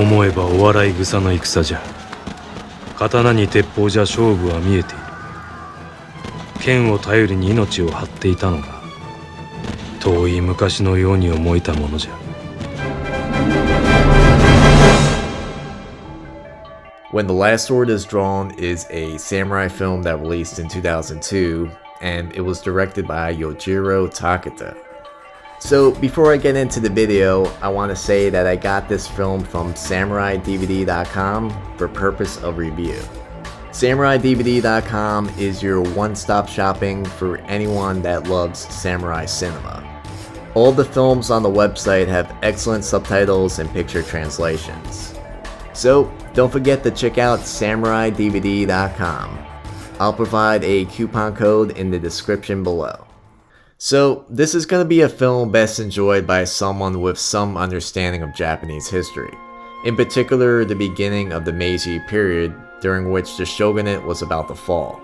思えばお笑い草の戦じゃ。刀に鉄砲じゃ勝負は見えている。剣を頼りに命を張っていたのが遠い昔のように思えたものじゃ。When the Last Sword is Drawn is a samurai film that released in 2002, and it was directed by Yôjirô Takita. So before I get into the video, I want to say that I got this film from SamuraiDVD.com for purpose of review. SamuraiDVD.com is your one-stop shopping for anyone that loves samurai cinema. All the films on the website have excellent subtitles and picture translations. So don't forget to check out SamuraiDVD.com. I'll provide a coupon code in the description below. So this is going to be a film best enjoyed by someone with some understanding of Japanese history, in particular the beginning of the Meiji period during which the Shogunate was about to fall.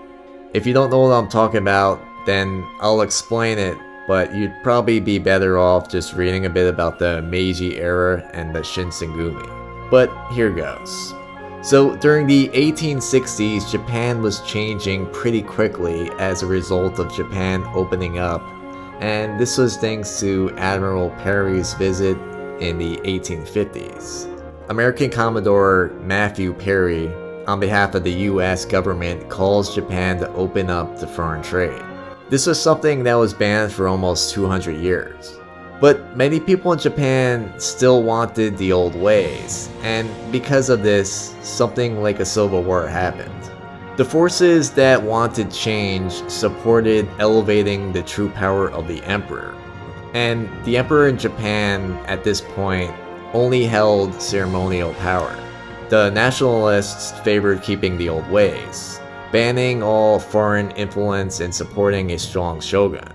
If you don't know what I'm talking about, then I'll explain it, but you'd probably be better off just reading a bit about the Meiji era and the Shinsengumi. But here goes. So during the 1860s, Japan was changing pretty quickly as a result of Japan opening up, and this was thanks to Admiral Perry's visit in the 1850s. American Commodore Matthew Perry, on behalf of the US government, calls Japan to open up to foreign trade. This was something that was banned for almost 200 years. But many people in Japan still wanted the old ways, and because of this, something like a civil war happened. The forces that wanted change supported elevating the true power of the emperor, and the emperor in Japan at this point only held ceremonial power. The nationalists favored keeping the old ways, banning all foreign influence and supporting a strong shogun.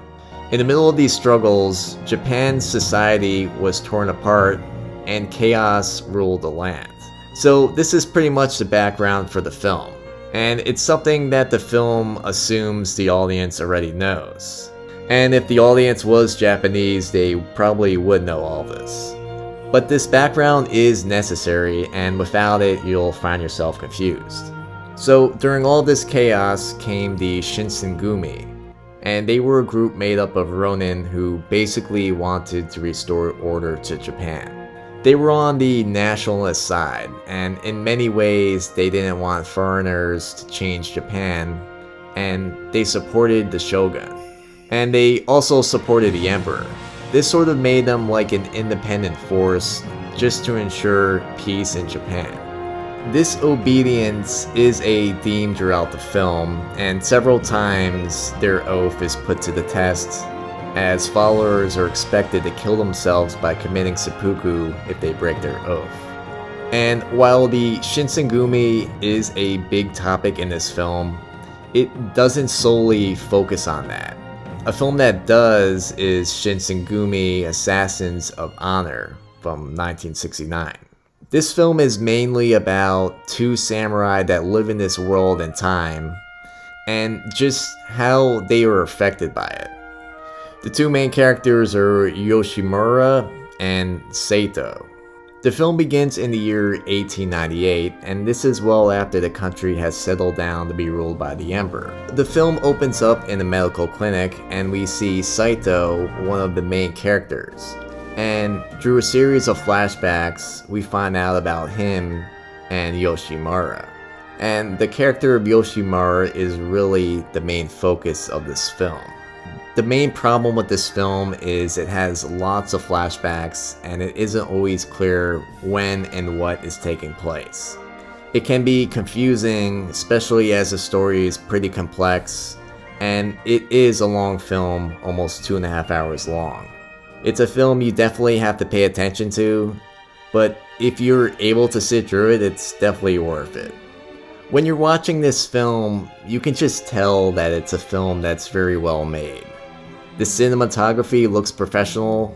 In the middle of these struggles, Japan's society was torn apart and chaos ruled the land. So this is pretty much the background for the film, and it's something that the film assumes the audience already knows. And if the audience was Japanese, they probably would know all this. But this background is necessary, and without it, you'll find yourself confused. So during all this chaos came the Shinsengumi, and they were a group made up of ronin who basically wanted to restore order to Japan. They were on the nationalist side, and in many ways they didn't want foreigners to change Japan, and they supported the shogun. And they also supported the emperor. This sort of made them like an independent force just to ensure peace in Japan. This obedience is a theme throughout the film, and several times their oath is put to the test, as followers are expected to kill themselves by committing seppuku if they break their oath. And while the Shinsengumi is a big topic in this film, it doesn't solely focus on that. A film that does is Shinsengumi Assassins of Honor from 1969. This film is mainly about two samurai that live in this world and time, and just how they were affected by it. The two main characters are Yoshimura and Saito. The film begins in the year 1898, and this is well after the country has settled down to be ruled by the emperor. The film opens up in a medical clinic, and we see Saito, one of the main characters. And through a series of flashbacks, we find out about him and Yoshimura. And the character of Yoshimura is really the main focus of this film. The main problem with this film is it has lots of flashbacks, and it isn't always clear when and what is taking place. It can be confusing, especially as the story is pretty complex, and it is a long film, almost 2.5 hours long. It's a film you definitely have to pay attention to, but if you're able to sit through it, it's definitely worth it. When you're watching this film, you can just tell that it's a film that's very well made. The cinematography looks professional,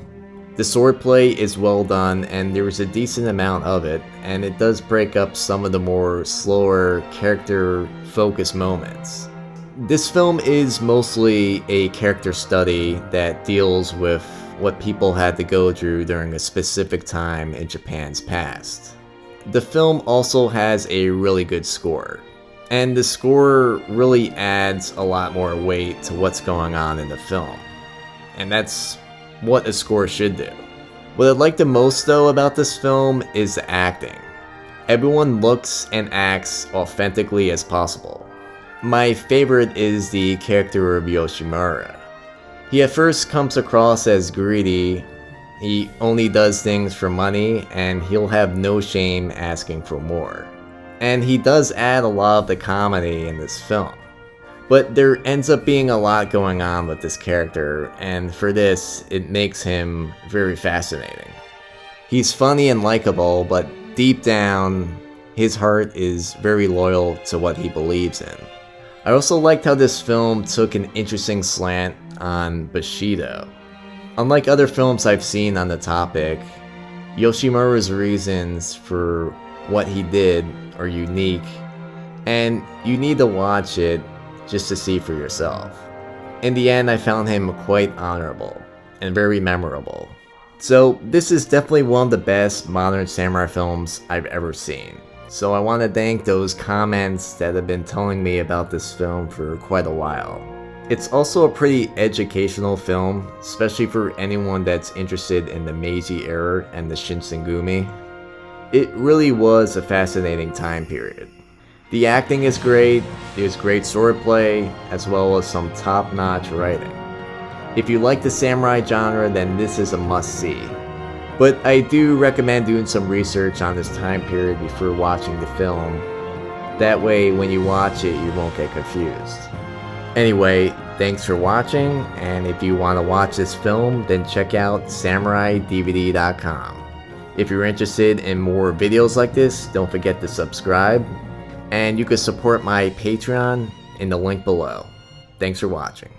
the swordplay is well done, and there is a decent amount of it, and it does break up some of the more slower, character-focused moments. This film is mostly a character study that deals with what people had to go through during a specific time in Japan's past. The film also has a really good score, and the score really adds a lot more weight to what's going on in the film, and that's what a score should do. What I like the most though about this film is the acting. Everyone looks and acts authentically as possible. My favorite is the character of Yoshimura. He at first comes across as greedy. He only does things for money, and he'll have no shame asking for more. And he does add a lot of the comedy in this film. But there ends up being a lot going on with this character, and for this, it makes him very fascinating. He's funny and likable, but deep down, his heart is very loyal to what he believes in. I also liked how this film took an interesting slant on Bushido. Unlike other films I've seen on the topic, Yoshimura's reasons for what he did are unique, and you need to watch it just to see for yourself. In the end, I found him quite honorable and very memorable. So this is definitely one of the best modern samurai films I've ever seen. So I want to thank those comments that have been telling me about this film for quite a while. It's also a pretty educational film, especially for anyone that's interested in the Meiji era and the Shinsengumi. It really was a fascinating time period. The acting is great, there's great swordplay, as well as some top-notch writing. If you like the samurai genre, then this is a must-see. But I do recommend doing some research on this time period before watching the film. That way, when you watch it, you won't get confused. Anyway, thanks for watching, and if you want to watch this film, then check out SamuraiDVD.com. If you're interested in more videos like this, don't forget to subscribe, and you can support my Patreon in the link below. Thanks for watching.